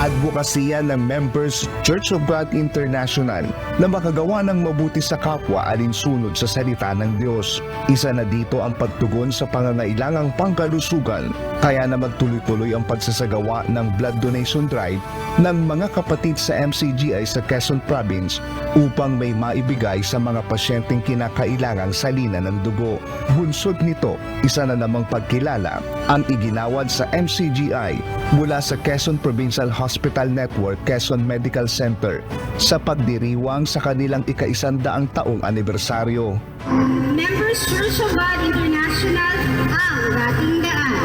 Advokasya ng Members Church of God International na makagawa ng mabuti sa kapwa alinsunod sa salita ng Diyos. Isa na dito ang pagtugon sa pangangailangang pangkalusugan, kaya na magtuloy-tuloy ang pagsasagawa ng blood donation drive ng mga kapatid sa MCGI sa Quezon Province upang may maibigay sa mga pasyenteng kinakailangang salina ng dugo. Bunsod nito, isa na namang pagkilala ang iginawad sa MCGI mula sa Quezon Provincial Hospital Network Quezon Medical Center sa pagdiriwang sa kanilang ika-100 taong anibersaryo. Members Church of God International, ang dating daan.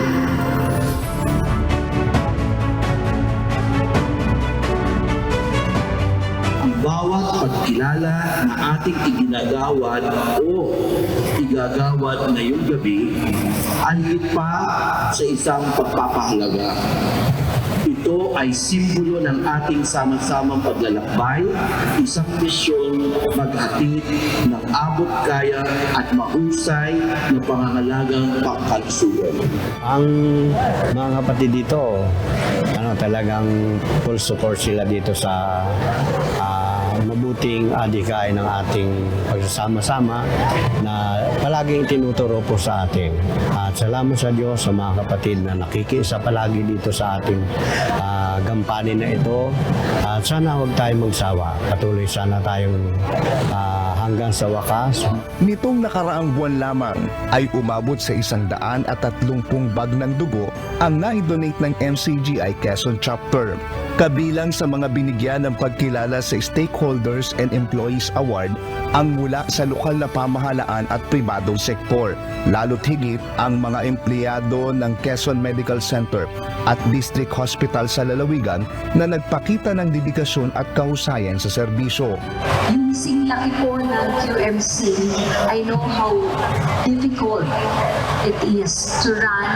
Ang bawat pagkilala na ating iginagawad o igagawad ngayong gabi ay higit pa sa isang pagpapahalaga. Ito ay simbolo ng ating sama-samang paglalakbay, isang misyon maghatid ng abot kaya at mahusay na pangangalagang pangkalusugan. Ang mga kapatid dito, talagang full support sila dito sa mabuting adhikain ng ating pagsasama-sama na palaging tinuturo po sa atin. At salamat sa Diyos sa mga kapatid na nakikiisa palagi dito sa ating gampanin na ito. At sana huwag tayong magsawa. Patuloy sana tayong hanggang sa wakas. Nitong nakaraang buwan lamang ay umabot sa 130 bag ng dugo ang naidonate ng MCGI Quezon Chapter. Kabilang sa mga binigyan ng pagkilala sa Stakeholders and Employees Award ang mula sa lokal na pamahalaan at pribadong sektor, lalo't higit ang mga empleyado ng Quezon Medical Center at District Hospital sa Lalawigan na nagpakita ng dedikasyon at kahusayan sa serbisyo. Yung singlaki po ng QMC, I know how difficult it is to run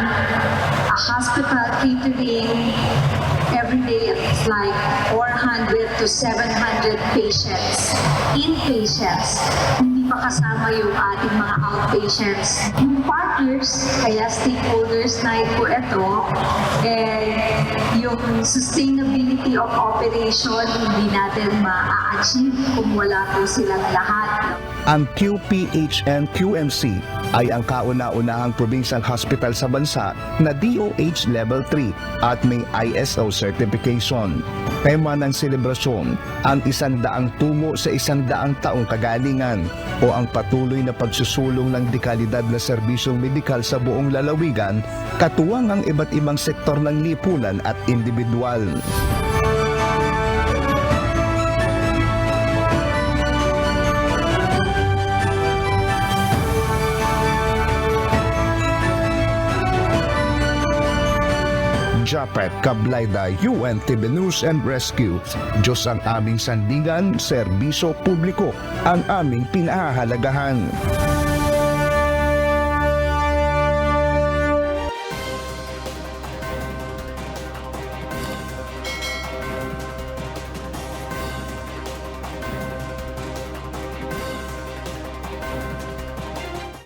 a hospital catering. Every day it's like 400 to 700 patients, inpatients. Hindi pa kasama yung ating mga outpatients. Yung partners, kaya stakeholders night po ito, yung sustainability of operation, hindi natin ma-achieve kung wala po silang lahat. Ang QPHN-QMC ay ang kauna-unahang provincial hospital sa bansa na DOH Level 3 at may ISO certification. Tema ng selebrasyon, ang 100 tungo sa 100 taong kagalingan o ang patuloy na pagsusulong ng dekalidad na serbisyong medikal sa buong lalawigan, katuwang ang iba't ibang sektor ng lipunan at individual. Japet Kablayda, UNTV News and Rescue. Diyos ang aming sandigan, serbisyo publiko ang aming pinahahalagahan.